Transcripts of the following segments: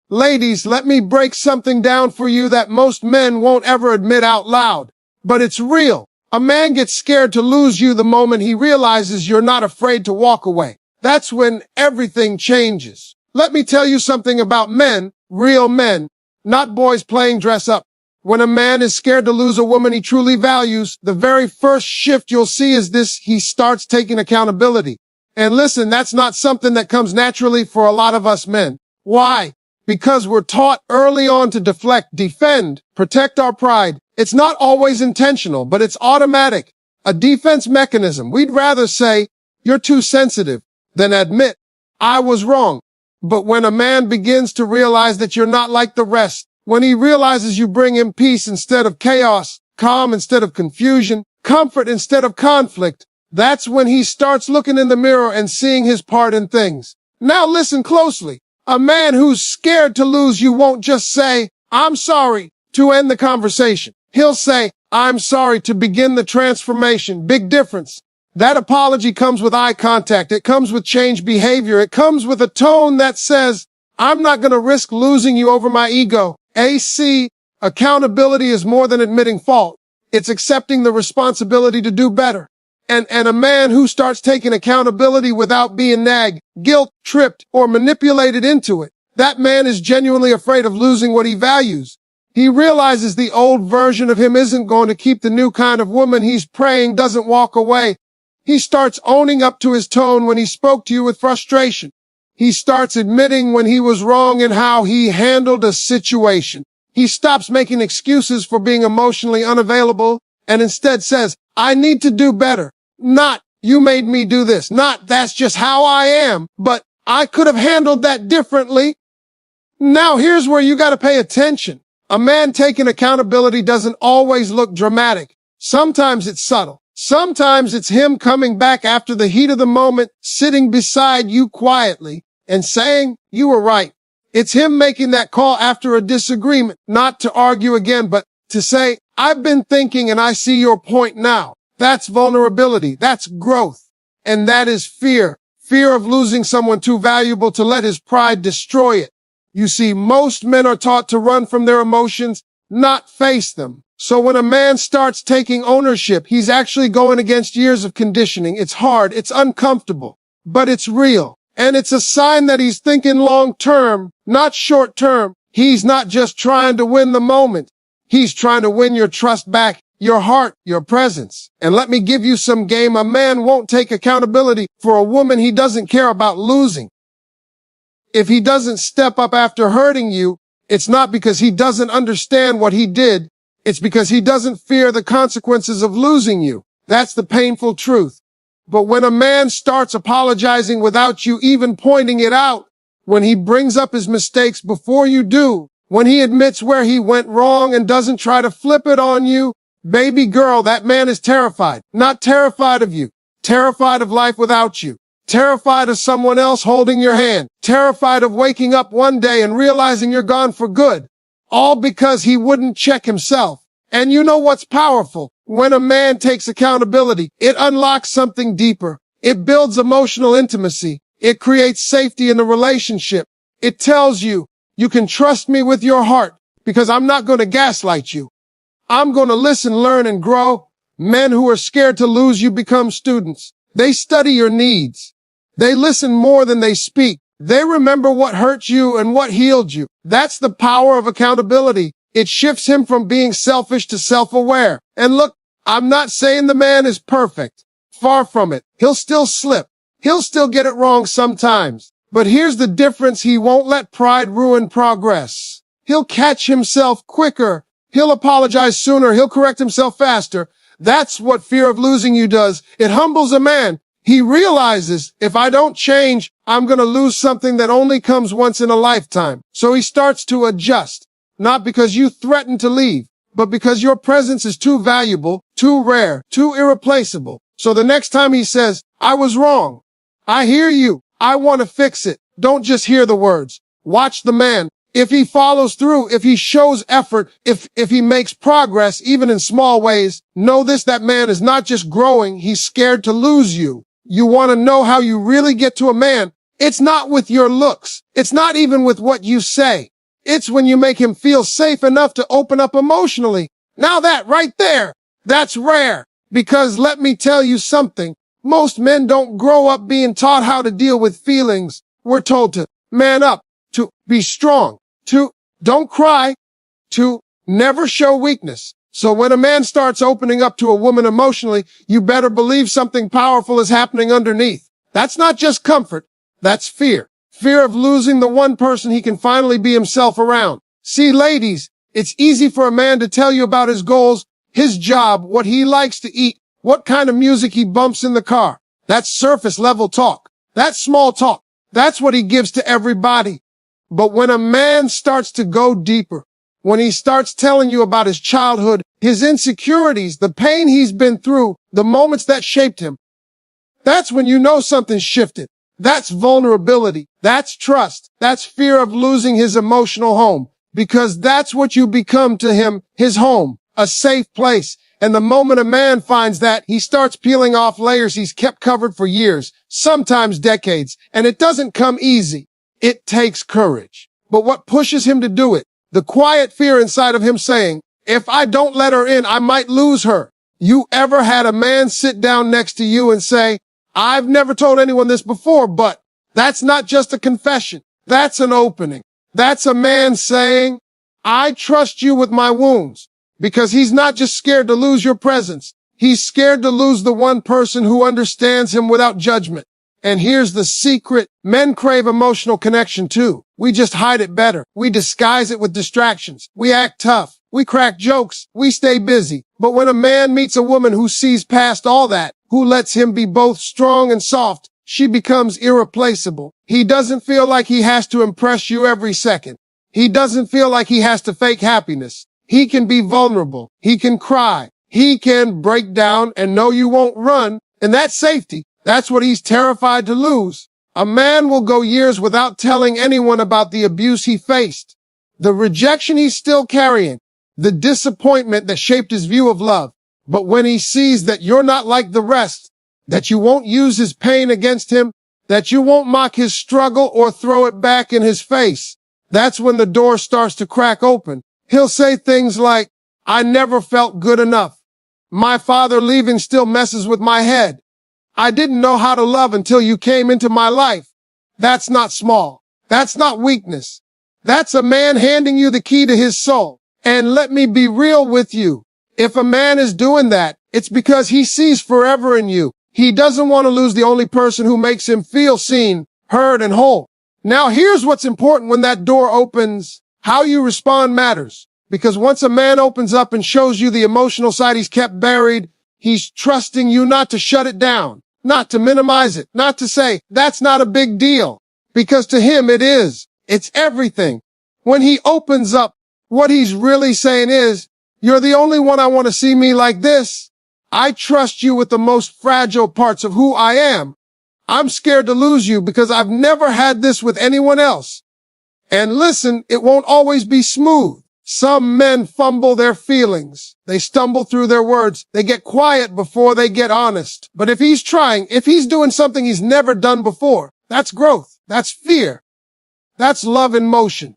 Ladies, let me break something down for you that most men won't ever admit out loud. But it's real. A man gets scared to lose you the moment he realizes you're not afraid to walk away. That's when everything changes. Let me tell you something about men, real men, not boys playing dress up. When a man is scared to lose a woman he truly values, the very first shift you'll see is this: he starts taking accountability. And listen, that's not something that comes naturally for a lot of us men. Why? Because we're taught early on to deflect, defend, protect our pride. It's not always intentional, but it's automatic. A defense mechanism. We'd rather say, "You're too sensitive," than admit, "I was wrong." But when a man begins to realize that you're not like the rest, when he realizes you bring him peace instead of chaos, calm instead of confusion, comfort instead of conflict, that's when he starts looking in the mirror and seeing his part in things. Now listen closely. A man who's scared to lose you won't just say, "I'm sorry," to end the conversation. He'll say, "I'm sorry," to begin the transformation. Big difference. That apology comes with eye contact. It comes with changed behavior. It comes with a tone that says, "I'm not going to risk losing you over my ego." AC, accountability is more than admitting fault. It's accepting the responsibility to do better. And a man who starts taking accountability without being nagged, guilt, tripped, or manipulated into it, that man is genuinely afraid of losing what he values. He realizes the old version of him isn't going to keep the new kind of woman he's praying doesn't walk away. He starts owning up to his tone when he spoke to you with frustration. He starts admitting when he was wrong in how he handled a situation. He stops making excuses for being emotionally unavailable and instead says, "I need to do better." Not, "You made me do this." Not, "That's just how I am," but "I could have handled that differently." Now here's where you got to pay attention. A man taking accountability doesn't always look dramatic. Sometimes it's subtle. Sometimes it's him coming back after the heat of the moment, sitting beside you quietly and saying, "You were right." It's him making that call after a disagreement, not to argue again, but to say, "I've been thinking and I see your point now." That's vulnerability. That's growth. And that is fear. Fear of losing someone too valuable to let his pride destroy it. You see, most men are taught to run from their emotions, not face them. So when a man starts taking ownership, he's actually going against years of conditioning. It's hard. It's uncomfortable, but it's real. And it's a sign that he's thinking long term, not short term. He's not just trying to win the moment. He's trying to win your trust back, your heart, your presence. And let me give you some game. A man won't take accountability for a woman he doesn't care about losing. If he doesn't step up after hurting you, it's not because he doesn't understand what he did. It's because he doesn't fear the consequences of losing you. That's the painful truth. But when a man starts apologizing without you even pointing it out, when he brings up his mistakes before you do, when he admits where he went wrong and doesn't try to flip it on you, baby girl, that man is terrified. Not terrified of you. Terrified of life without you. Terrified of someone else holding your hand. Terrified of waking up one day and realizing you're gone for good. All because he wouldn't check himself. And you know what's powerful? When a man takes accountability, it unlocks something deeper. It builds emotional intimacy. It creates safety in the relationship. It tells you, "You can trust me with your heart because I'm not going to gaslight you. I'm going to listen, learn, and grow." Men who are scared to lose you become students. They study your needs. They listen more than they speak. They remember what hurt you and what healed you. That's the power of accountability. It shifts him from being selfish to self-aware. And look, I'm not saying the man is perfect. Far from it. He'll still slip. He'll still get it wrong sometimes. But here's the difference. He won't let pride ruin progress. He'll catch himself quicker. He'll apologize sooner. He'll correct himself faster. That's what fear of losing you does. It humbles a man. He realizes, if I don't change, I'm going to lose something that only comes once in a lifetime. So he starts to adjust. Not because you threaten to leave, but because your presence is too valuable, too rare, too irreplaceable. So the next time he says, "I was wrong. I hear you. I want to fix it." Don't just hear the words. Watch the man. If he follows through, if he shows effort, if he makes progress, even in small ways, know this: that man is not just growing. He's scared to lose you. You want to know how you really get to a man? It's not with your looks. It's not even with what you say. It's when you make him feel safe enough to open up emotionally. Now that right there, that's rare. Because let me tell you something, most men don't grow up being taught how to deal with feelings. We're told to man up, to be strong, to don't cry, to never show weakness. So when a man starts opening up to a woman emotionally, you better believe something powerful is happening underneath. That's not just comfort, that's fear. Fear of losing the one person he can finally be himself around. See, ladies, it's easy for a man to tell you about his goals, his job, what he likes to eat, what kind of music he bumps in the car. That's surface level talk. That's small talk. That's what he gives to everybody. But when a man starts to go deeper, when he starts telling you about his childhood, his insecurities, the pain he's been through, the moments that shaped him, that's when you know something's shifted. That's vulnerability. That's trust. That's fear of losing his emotional home. Because that's what you become to him, his home, a safe place. And the moment a man finds that, he starts peeling off layers he's kept covered for years, sometimes decades. And it doesn't come easy. It takes courage. But what pushes him to do it? The quiet fear inside of him saying, if I don't let her in, I might lose her. You ever had a man sit down next to you and say, I've never told anyone this before, but that's not just a confession. That's an opening. That's a man saying, I trust you with my wounds, because he's not just scared to lose your presence. He's scared to lose the one person who understands him without judgment. And here's the secret. Men crave emotional connection too. We just hide it better. We disguise it with distractions. We act tough. We crack jokes. We stay busy. But when a man meets a woman who sees past all that, who lets him be both strong and soft, she becomes irreplaceable. He doesn't feel like he has to impress you every second. He doesn't feel like he has to fake happiness. He can be vulnerable. He can cry. He can break down and know you won't run. And that's safety. That's what he's terrified to lose. A man will go years without telling anyone about the abuse he faced, the rejection he's still carrying, the disappointment that shaped his view of love. But when he sees that you're not like the rest, that you won't use his pain against him, that you won't mock his struggle or throw it back in his face, that's when the door starts to crack open. He'll say things like, I never felt good enough. My father leaving still messes with my head. I didn't know how to love until you came into my life. That's not small. That's not weakness. That's a man handing you the key to his soul. And let me be real with you. If a man is doing that, it's because he sees forever in you. He doesn't want to lose the only person who makes him feel seen, heard, and whole. Now here's what's important when that door opens. How you respond matters. Because once a man opens up and shows you the emotional side he's kept buried, he's trusting you not to shut it down, not to minimize it, not to say, that's not a big deal. Because to him it is. It's everything. When he opens up, what he's really saying is, you're the only one I want to see me like this. I trust you with the most fragile parts of who I am. I'm scared to lose you because I've never had this with anyone else. And listen, it won't always be smooth. Some men fumble their feelings. They stumble through their words. They get quiet before they get honest. But if he's trying, if he's doing something he's never done before, that's growth. That's fear. That's love in motion.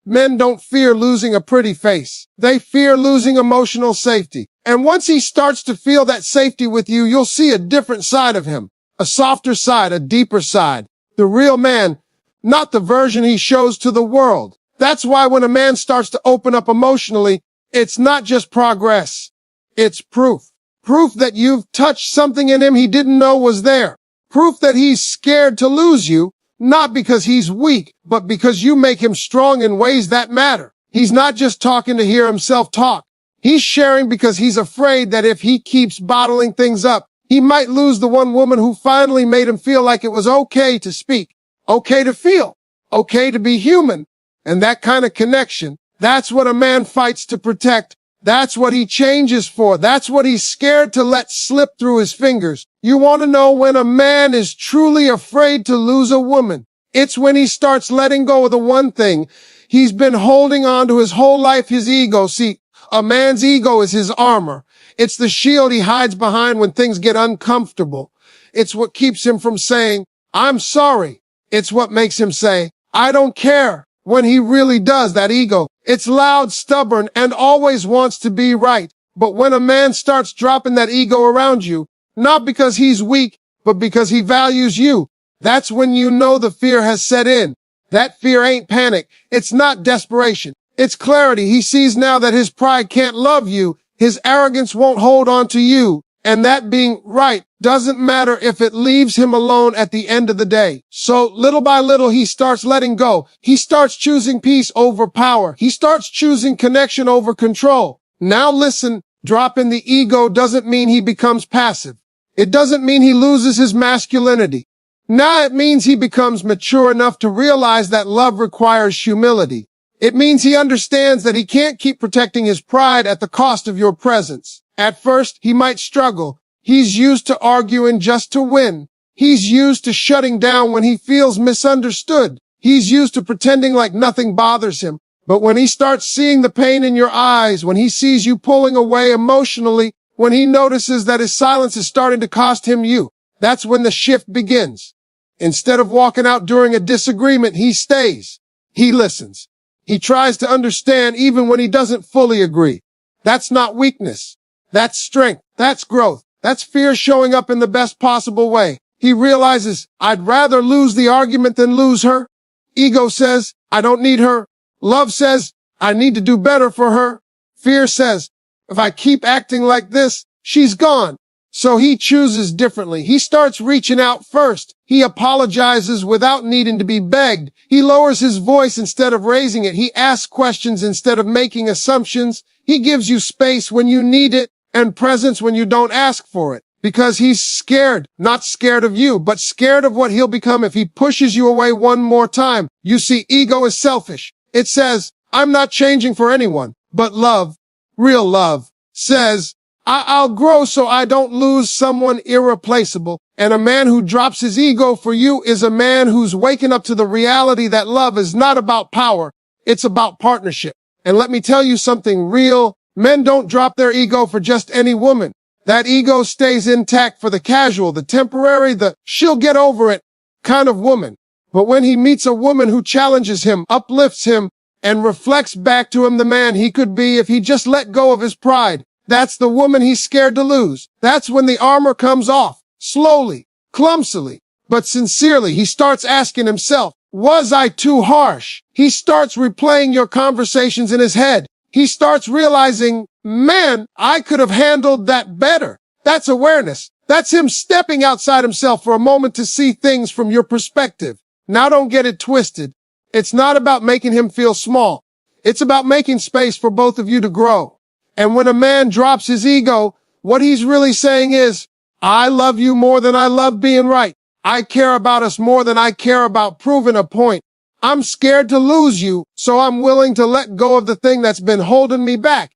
Men don't fear losing a pretty face. They fear losing emotional safety. And once he starts to feel that safety with you, you'll see a different side of him. A softer side, a deeper side. The real man, not the version he shows to the world. That's why when a man starts to open up emotionally, it's not just progress. It's proof. Proof that you've touched something in him he didn't know was there. Proof that he's scared to lose you, not because he's weak, but because you make him strong in ways that matter. He's not just talking to hear himself talk. He's sharing because he's afraid that if he keeps bottling things up, he might lose the one woman who finally made him feel like it was okay to speak, okay to feel, okay to be human. And that kind of connection, that's what a man fights to protect. That's what he changes for. That's what he's scared to let slip through his fingers. You want to know when a man is truly afraid to lose a woman? It's when he starts letting go of the one thing he's been holding on to his whole life, his ego. See, a man's ego is his armor. It's the shield he hides behind when things get uncomfortable. It's what keeps him from saying, I'm sorry. It's what makes him say, I don't care when he really does, that ego. It's loud, stubborn, and always wants to be right. But when a man starts dropping that ego around you, not because he's weak, but because he values you, that's when you know the fear has set in. That fear ain't panic. It's not desperation. It's clarity. He sees now that his pride can't love you. His arrogance won't hold on to you. And that being right doesn't matter if it leaves him alone at the end of the day. So little by little, he starts letting go. He starts choosing peace over power. He starts choosing connection over control. Now listen, dropping the ego doesn't mean he becomes passive. It doesn't mean he loses his masculinity. Now it means he becomes mature enough to realize that love requires humility. It means he understands that he can't keep protecting his pride at the cost of your presence. At first, he might struggle. He's used to arguing just to win. He's used to shutting down when he feels misunderstood. He's used to pretending like nothing bothers him. But when he starts seeing the pain in your eyes, when he sees you pulling away emotionally, when he notices that his silence is starting to cost him you, that's when the shift begins. Instead of walking out during a disagreement, he stays. He listens. He tries to understand even when he doesn't fully agree. That's not weakness. That's strength. That's growth. That's fear showing up in the best possible way. He realizes, I'd rather lose the argument than lose her. Ego says, I don't need her. Love says, I need to do better for her. Fear says, if I keep acting like this, she's gone. So he chooses differently. He starts reaching out first. He apologizes without needing to be begged. He lowers his voice instead of raising it. He asks questions instead of making assumptions. He gives you space when you need it and presence when you don't ask for it. Because he's scared, not scared of you, but scared of what he'll become if he pushes you away one more time. You see, ego is selfish. It says, I'm not changing for anyone. But love, real love, says, I'll grow so I don't lose someone irreplaceable. And a man who drops his ego for you is a man who's waking up to the reality that love is not about power. It's about partnership. And let me tell you something real. Men don't drop their ego for just any woman. That ego stays intact for the casual, the temporary, the she'll get over it kind of woman. But when he meets a woman who challenges him, uplifts him, and reflects back to him the man he could be if he just let go of his pride, that's the woman he's scared to lose. That's when the armor comes off, slowly, clumsily, but sincerely. He starts asking himself, was I too harsh? He starts replaying your conversations in his head. He starts realizing, man, I could have handled that better. That's awareness. That's him stepping outside himself for a moment to see things from your perspective. Now don't get it twisted. It's not about making him feel small. It's about making space for both of you to grow. And when a man drops his ego, what he's really saying is, I love you more than I love being right. I care about us more than I care about proving a point. I'm scared to lose you, so I'm willing to let go of the thing that's been holding me back.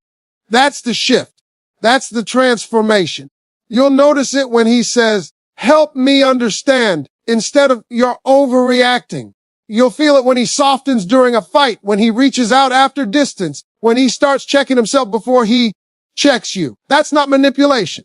That's the shift. That's the transformation. You'll notice it when he says, help me understand, instead of you're overreacting. You'll feel it when he softens during a fight, when he reaches out after distance, when he starts checking himself before he checks you. That's not manipulation.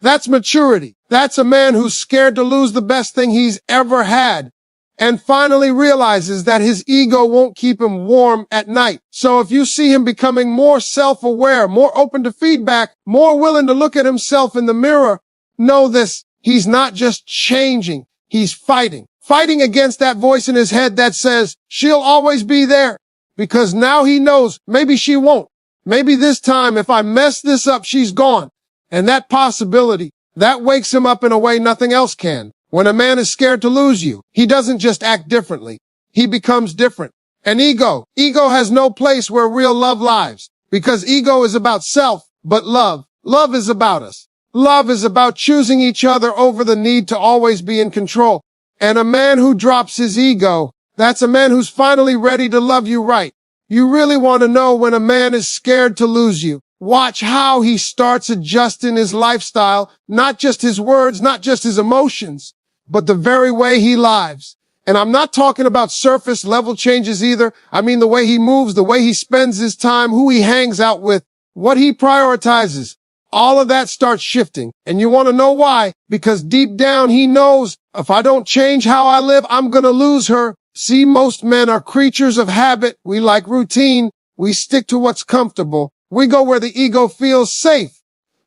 That's maturity. That's a man who's scared to lose the best thing he's ever had and finally realizes that his ego won't keep him warm at night. So if you see him becoming more self-aware, more open to feedback, more willing to look at himself in the mirror, know this, he's not just changing, he's fighting. Fighting against that voice in his head that says, she'll always be there. Because now he knows, maybe she won't. Maybe this time, if I mess this up, she's gone. And that possibility, that wakes him up in a way nothing else can. When a man is scared to lose you, he doesn't just act differently. He becomes different. And ego has no place where real love lives. Because ego is about self, but love is about us. Love is about choosing each other over the need to always be in control. And a man who drops his ego, that's a man who's finally ready to love you right. You really want to know when a man is scared to lose you. Watch how he starts adjusting his lifestyle, not just his words, not just his emotions, but the very way he lives. And I'm not talking about surface level changes either. I mean the way he moves, the way he spends his time, who he hangs out with, what he prioritizes. All of that starts shifting. And you want to know why? Because deep down he knows if I don't change how I live, I'm going to lose her. See, most men are creatures of habit. We like routine. We stick to what's comfortable. We go where the ego feels safe.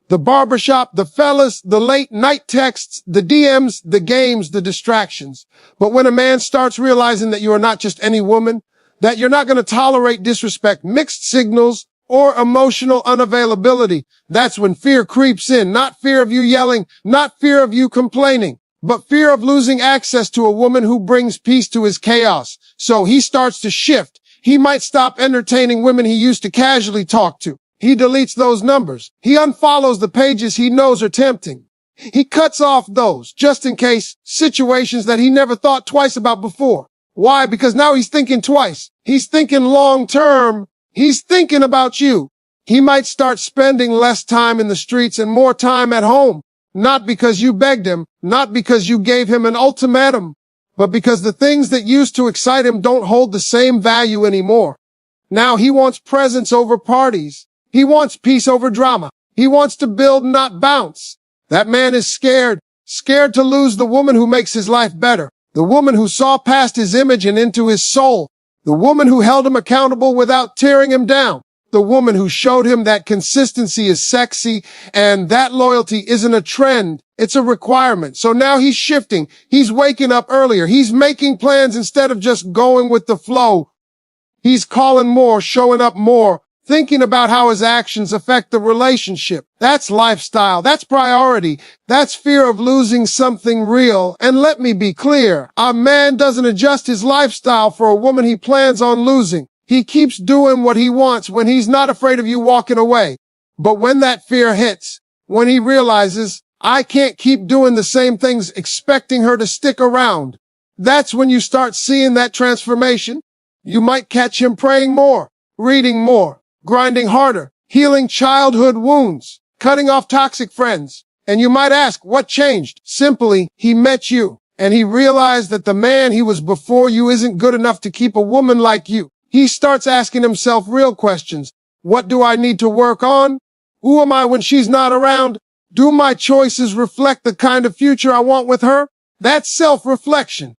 The barbershop, the fellas, the late night texts, the DMs, the games, the distractions. But when a man starts realizing that you are not just any woman, that you're not going to tolerate disrespect, mixed signals, or emotional unavailability, that's when fear creeps in. Not fear of you yelling, not fear of you complaining, but fear of losing access to a woman who brings peace to his chaos. So he starts to shift. He might stop entertaining women he used to casually talk to. He deletes those numbers. He unfollows the pages he knows are tempting. He cuts off those, just in case, situations that he never thought twice about before. Why? Because now he's thinking twice. He's thinking long term. He's thinking about you. He might start spending less time in the streets and more time at home. Not because you begged him, not because you gave him an ultimatum, but because the things that used to excite him don't hold the same value anymore. Now he wants presence over parties. He wants peace over drama. He wants to build, not bounce. That man is scared to lose the woman who makes his life better. The woman who saw past his image and into his soul. The woman who held him accountable without tearing him down. The woman who showed him that consistency is sexy and that loyalty isn't a trend. It's a requirement. So now he's shifting. He's waking up earlier. He's making plans instead of just going with the flow. He's calling more, showing up more, thinking about how his actions affect the relationship. That's lifestyle. That's priority. That's fear of losing something real. And let me be clear, a man doesn't adjust his lifestyle for a woman he plans on losing. He keeps doing what he wants when he's not afraid of you walking away. But when that fear hits, when he realizes, I can't keep doing the same things expecting her to stick around, that's when you start seeing that transformation. You might catch him praying more, reading more, grinding harder, healing childhood wounds, cutting off toxic friends. And you might ask, what changed? Simply, he met you, and he realized that the man he was before you isn't good enough to keep a woman like you. He starts asking himself real questions. What do I need to work on? Who am I when she's not around? Do my choices reflect the kind of future I want with her? That's self-reflection.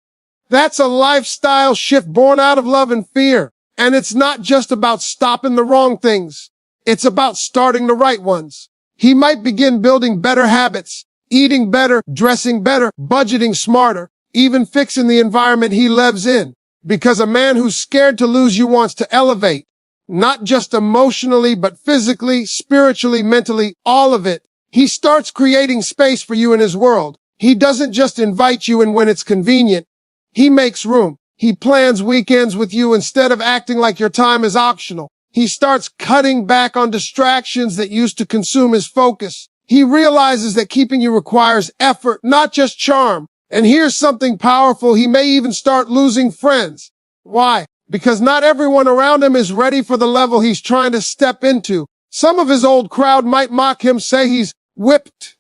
That's a lifestyle shift born out of love and fear. And it's not just about stopping the wrong things. It's about starting the right ones. He might begin building better habits, eating better, dressing better, budgeting smarter, even fixing the environment he lives in. Because a man who's scared to lose you wants to elevate, not just emotionally, but physically, spiritually, mentally, all of it. He starts creating space for you in his world. He doesn't just invite you in when it's convenient. He makes room. He plans weekends with you instead of acting like your time is optional. He starts cutting back on distractions that used to consume his focus. He realizes that keeping you requires effort, not just charm. And here's something powerful. He may even start losing friends. Why? Because not everyone around him is ready for the level he's trying to step into. Some of his old crowd might mock him, say he's whipped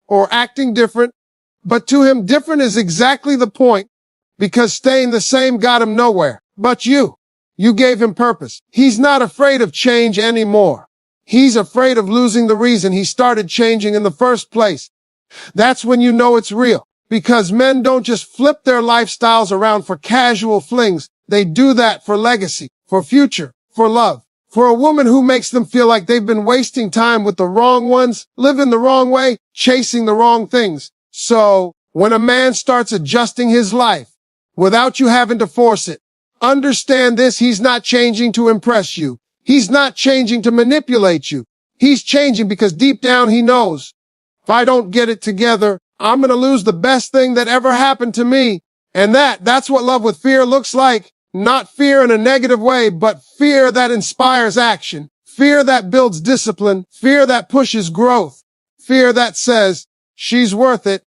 or acting different. But to him, different is exactly the point, because staying the same got him nowhere. But you gave him purpose. He's not afraid of change anymore. He's afraid of losing the reason he started changing in the first place. That's when you know it's real. Because men don't just flip their lifestyles around for casual flings. They do that for legacy, for future, for love, for a woman who makes them feel like they've been wasting time with the wrong ones, living the wrong way, chasing the wrong things. So when a man starts adjusting his life without you having to force it, understand this: he's not changing to impress you. He's not changing to manipulate you. He's changing because deep down he knows, if I don't get it together, I'm going to lose the best thing that ever happened to me. And that's what love with fear looks like. Not fear in a negative way, but fear that inspires action. Fear that builds discipline. Fear that pushes growth. Fear that says, she's worth it.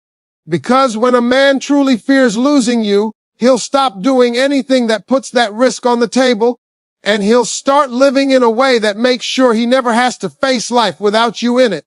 Because when a man truly fears losing you, he'll stop doing anything that puts that risk on the table, and he'll start living in a way that makes sure he never has to face life without you in it.